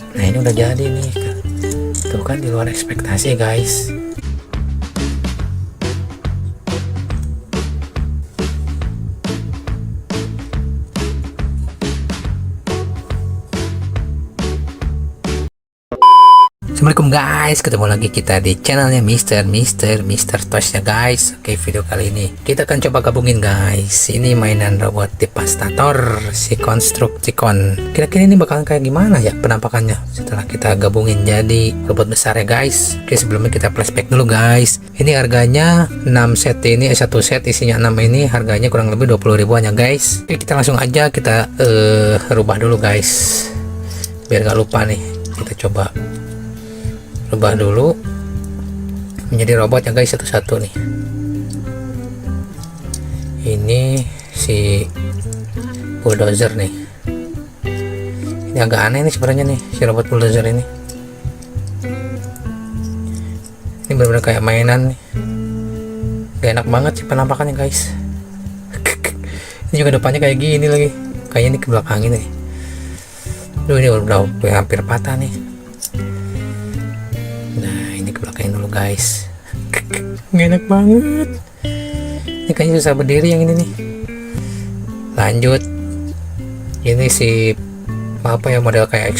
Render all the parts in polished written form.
Nah ini udah jadi nih, tuh kan di luar ekspektasi guys. Assalamualaikum guys, ketemu lagi kita di channelnya Mister Toys ya guys. Oke, video kali ini kita akan coba gabungin guys. Ini mainan robot Devastator si Constructicon. Kira-kira ini bakalan kayak gimana ya penampakannya setelah kita gabungin jadi robot besar ya guys. Oke, sebelumnya kita flashback dulu guys. Ini harganya 6 set, ini satu set isinya 6, ini harganya kurang lebih 20 ribuan ya guys. Oke, kita langsung aja kita rubah dulu guys. Biar gak lupa nih, kita coba rubah dulu menjadi robot ya guys, satu-satu nih. Ini si bulldozer nih. Ini agak aneh nih sebenarnya nih si robot bulldozer ini. Ini benar-benar kayak mainan nih. Gak enak banget sih penampakannya guys. Ini juga depannya kayak gini lagi. Kayaknya ini ke belakang ini. Duh, ini udah hampir patah nih. Belakangin dulu guys. Gak enak banget. Ini kayaknya susah berdiri yang ini nih. Lanjut. Ini si apa ya, model kayak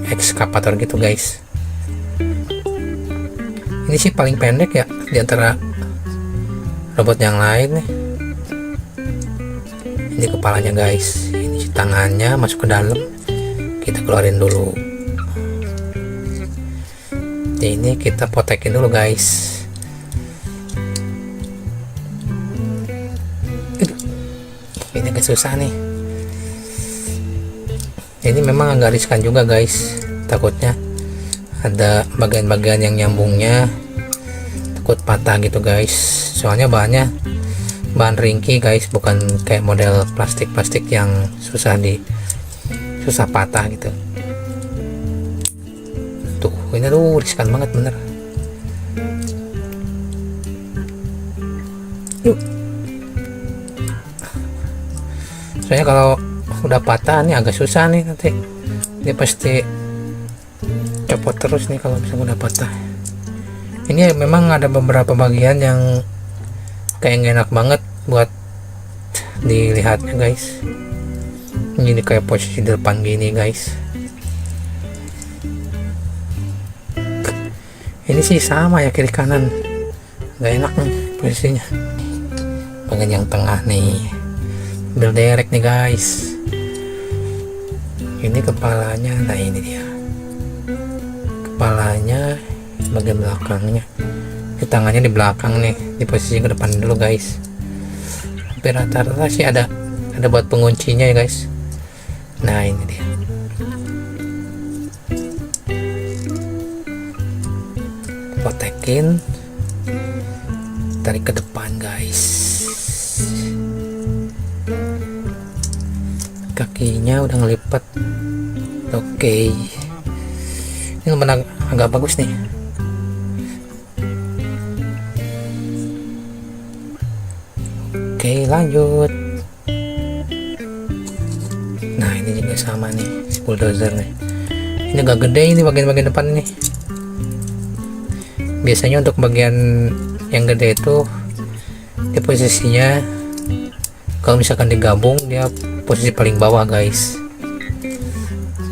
ekskavator gitu guys. Ini sih paling pendek ya di antara robot yang lain nih. Ini kepalanya guys. Ini si tangannya masuk ke dalam. Kita keluarin dulu. Ini kita potekin dulu guys. Ini agak susah nih. Ini memang agak riskan juga guys. Takutnya ada bagian-bagian yang nyambungnya, takut patah gitu guys. Soalnya bahan ringki guys, bukan kayak model plastik yang susah patah gitu. Tuh, ini tuh riskan banget bener. Yuk. Soalnya kalau udah patah nih agak susah nih nanti. Ini pasti copot terus nih kalau misalnya udah patah. Ini memang ada beberapa bagian yang kayak gak enak banget buat dilihatnya guys. Ini kayak posisi depan gini guys. Ini sih sama ya, kiri kanan nggak enak nih posisinya. Bagian yang tengah nih ambil derek nih guys. Ini kepalanya, nah ini dia kepalanya, bagian belakangnya. Ini tangannya di belakang nih, di posisi ke depan dulu guys. Hampir rata-rata sih ada buat penguncinya ya guys. Nah ini dia. Potekin, tarik ke depan guys. Kakinya udah ngelipat. Oke, ini lumayan agak bagus nih. Oke, lanjut. Nah ini juga sama nih si bulldozer nih. Ini agak gede ini bagian-bagian depan nih. Biasanya untuk bagian yang gede itu dia posisinya kalau misalkan digabung dia posisi paling bawah guys.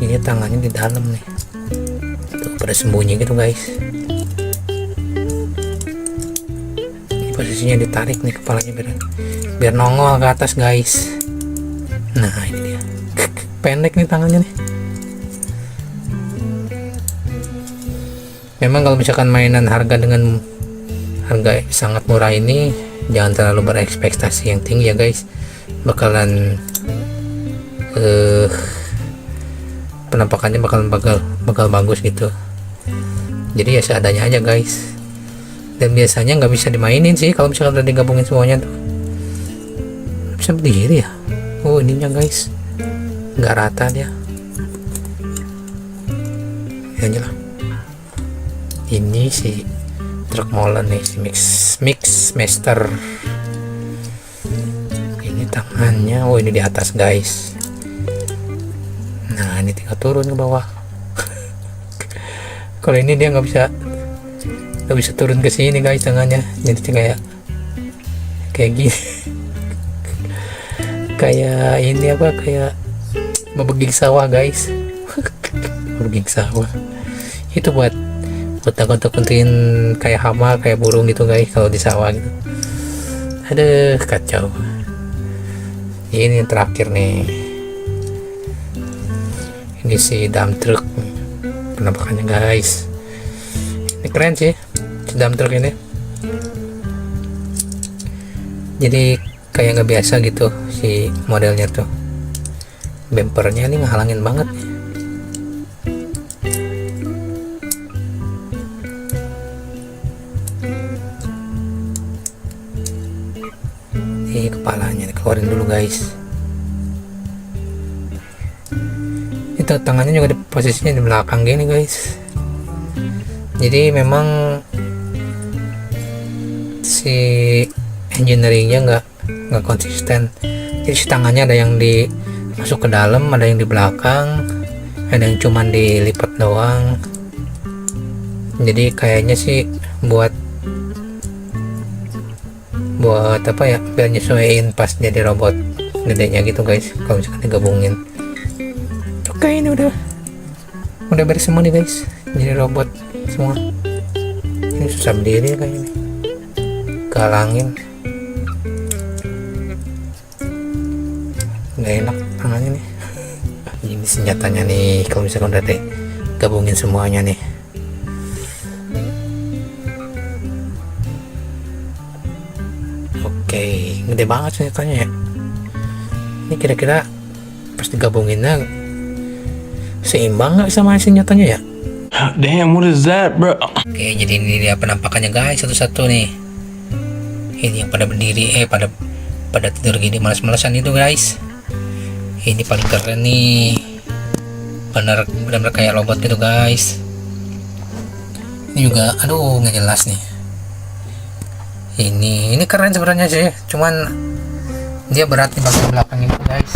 Ini tangannya di dalam nih, tuh pada sembunyi gitu guys. Ini posisinya ditarik nih kepalanya biar nongol ke atas guys. Nah ini dia. Pendek nih tangannya nih. Memang kalau misalkan mainan harga dengan harga sangat murah ini jangan terlalu berekspektasi yang tinggi ya guys. Bakalan penampakannya bakal bagus gitu. Jadi ya seadanya aja guys. Dan biasanya nggak bisa dimainin sih kalau misalkan udah digabungin semuanya tuh. Bisa berdiri ya. Oh ininya guys, nggak rata dia. Ya lah. Ini si truk molen nih, si mix master. Ini tangannya, oh ini di atas guys. Nah ini tinggal turun ke bawah. Kalau ini dia nggak bisa turun ke sini guys tangannya, jadi kayak gini. Kayak ini apa, kayak membeging sawah guys. Membeging sawah itu buat takut-takutin kayak hama, kayak burung gitu guys kalau di sawah gitu. Aduh, kacau. Ini yang terakhir nih, ini si dump truck penampakannya guys. Ini keren sih si dump truck ini, jadi kayak nggak biasa gitu si modelnya tuh. Bempernya ini ngehalangin banget. Ini kepalanya dikeluarin dulu guys. Itu tangannya juga posisinya di belakang gini guys. Jadi memang si engineeringnya nggak konsisten. Jadi si tangannya ada yang masuk ke dalam, ada yang di belakang, ada yang cuman dilipat doang. Jadi kayaknya sih buat apa ya, biar nyesuaiin pas jadi robot gedenya gitu guys, kalau misalkan digabungin. Oke, ini udah beres semua nih guys, jadi robot semua. Ini susah berdiri kayak ini, galangin nggak enak tangannya nih. Ini senjatanya nih, kalau misalkan udah gabungin semuanya nih. Oke, gede banget senjatanya ya. Ini kira-kira pas digabunginnya seimbang nggak sama senjatanya ya? Damn, what is that, bro? Oke, jadi ini dia penampakannya guys, satu-satu nih. Ini yang pada berdiri, pada tidur gini malas-malasan itu guys. Ini paling keren nih, bener-bener kayak robot gitu guys. Ini juga, aduh nggak jelas nih. Ini keren sebenarnya sih, cuman dia berat di bagian belakang itu guys,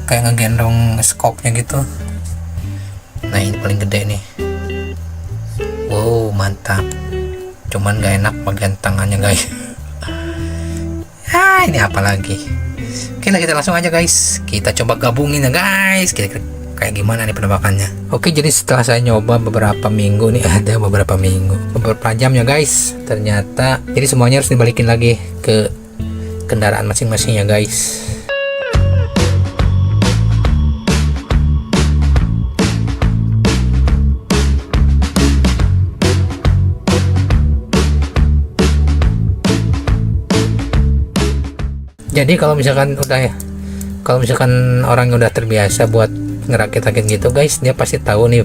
kayak ngegendong scope-nya gitu. Nah ini paling gede nih. Wow, mantap. Cuman gak enak bagian tangannya guys. Ini apa lagi? Oke lah, kita langsung aja guys, kita coba gabungin ya guys, kira-kira kayak gimana nih penampakannya. Oke, jadi setelah saya nyoba beberapa minggu nih, beberapa jam ya guys, ternyata jadi semuanya harus dibalikin lagi ke kendaraan masing-masing ya guys. Jadi kalau misalkan orang udah terbiasa buat ngerakit-rakit gitu guys, dia pasti tahu nih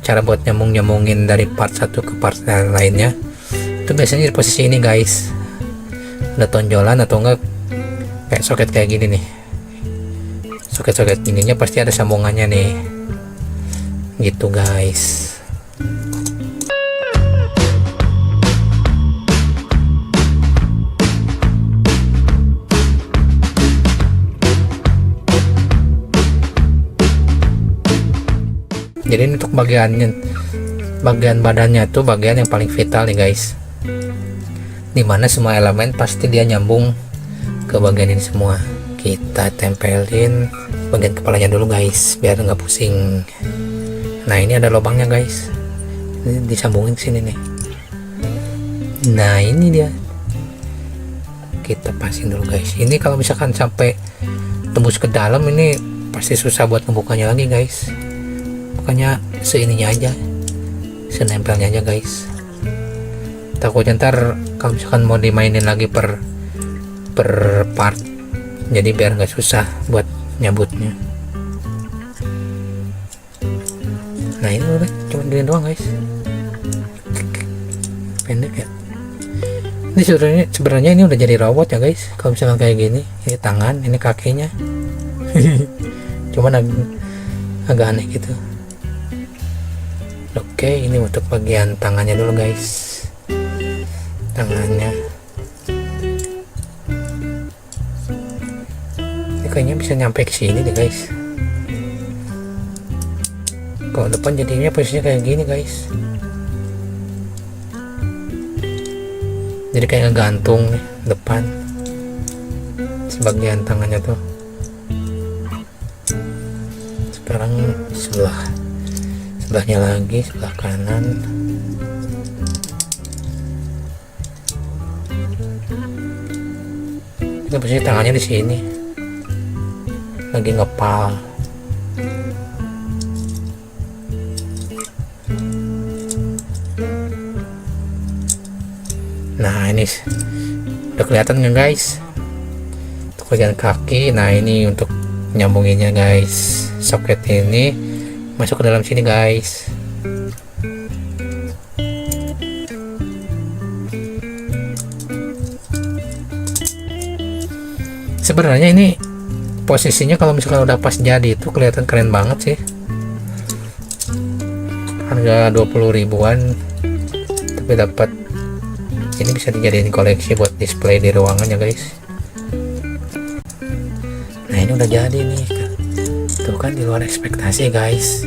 cara buat nyambungin dari part satu ke part lainnya. Itu biasanya di posisi ini guys, ada tonjolan atau enggak kayak soket kayak gini nih. Soket-soket ininya pasti ada sambungannya nih, gitu guys. Jadi ini untuk bagian badannya tuh bagian yang paling vital nih guys, dimana semua elemen pasti dia nyambung ke bagian ini semua. Kita tempelin bagian kepalanya dulu guys, biar nggak pusing. Nah ini ada lubangnya guys, ini disambungin ke sini nih. Nah ini dia, kita pasin dulu guys. Ini kalau misalkan sampai tembus ke dalam, ini pasti susah buat ngebukanya lagi guys. Makanya seininya aja, senempelnya aja guys. Takutnya ntar kalau misalkan mau dimainin lagi per part, jadi biar nggak susah buat nyabutnya. Nah ini udah cuma gini doang guys, pendek ya. Ini sebenarnya ini udah jadi robot ya guys. Kalau misalkan kayak gini, ini tangan, ini kakinya. Cuman agak aneh gitu. Oke, ini untuk bagian tangannya dulu guys. Tangannya ini kayaknya bisa nyampe ke sini deh guys. Kalau depan jadinya posisinya kayak gini guys, jadi kayak ngegantung nih depan sebagian tangannya tuh. Sekarang sebelahnya lagi, sebelah kanan. Ini posisi tangannya di sini lagi ngepal. Nah ini udah kelihatan nggak guys untuk bagian kaki. Nah ini untuk nyambunginnya guys, soket ini masuk ke dalam sini guys. Sebenarnya ini posisinya kalau misalkan udah pas jadi itu kelihatan keren banget sih. Harga 20 ribuan tapi dapat ini, bisa dijadiin koleksi buat display di ruangan ya guys. Nah ini udah jadi nih, tuh kan di luar ekspektasi guys,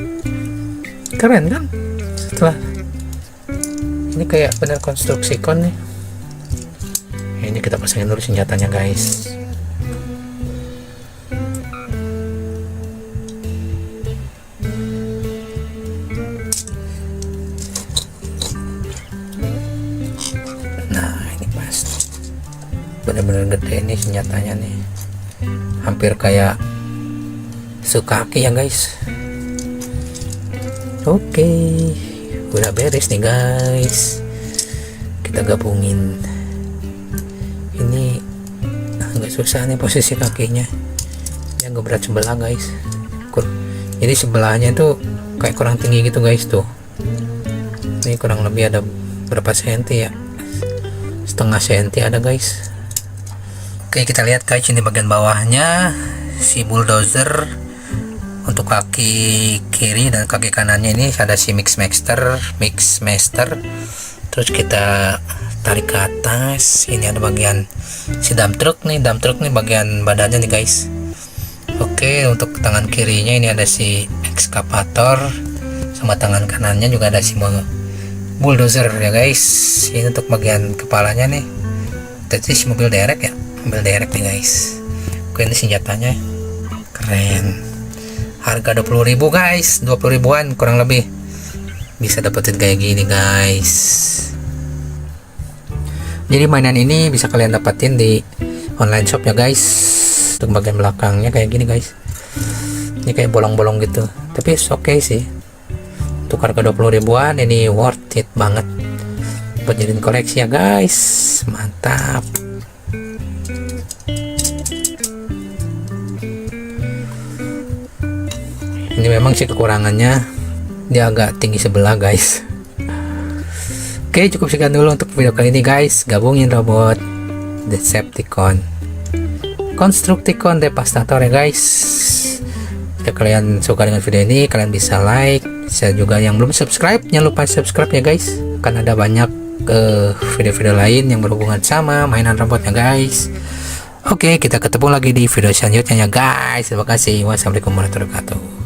keren kan. Setelah ini kayak bener konstruksi kon nih. Nah, ini kita pasangin dulu senjatanya guys. Bener-bener gede nih senjatanya nih, hampir kayak sukaki ya guys. Oke, udah beres nih guys, kita gabungin. Ini agak susah nih posisi kakinya, dia agak berat sebelah guys. Jadi sebelahnya tuh kayak kurang tinggi gitu guys. Tuh ini kurang lebih ada berapa senti ya, setengah senti ada guys. Oke, kita lihat guys, ini bagian bawahnya si bulldozer. Untuk kaki kiri dan kaki kanannya ini ada si mixmaster. Terus kita tarik ke atas. Ini ada bagian si dump truck nih bagian badannya nih guys. Oke, untuk tangan kirinya ini ada si ekskavator, sama tangan kanannya juga ada si bulldozer ya guys. Ini untuk bagian kepalanya nih, tadi si mobil derek ya, mobil derek nih guys. Oke, ini senjatanya keren. Harga 20.000 guys, 20 ribuan kurang lebih bisa dapetin kayak gini guys. Jadi mainan ini bisa kalian dapetin di online shop ya guys. Untuk bagian belakangnya kayak gini guys, ini kayak bolong-bolong gitu, tapi oke sih. Untuk harga 20 ribuan ini worth it banget buat jadiin koleksi ya guys. Mantap. Ini memang sih kekurangannya, dia agak tinggi sebelah guys. Oke, cukup sekian dulu untuk video kali ini guys. Gabungin robot Decepticon Constructicon Devastator ya guys. Jika kalian suka dengan video ini, kalian bisa like. Bisa juga yang belum subscribe, jangan lupa subscribe ya guys, kan ada banyak video-video lain yang berhubungan sama mainan robotnya guys. Oke, kita ketemu lagi di video selanjutnya ya guys. Terima kasih. Wassalamualaikum warahmatullahi wabarakatuh.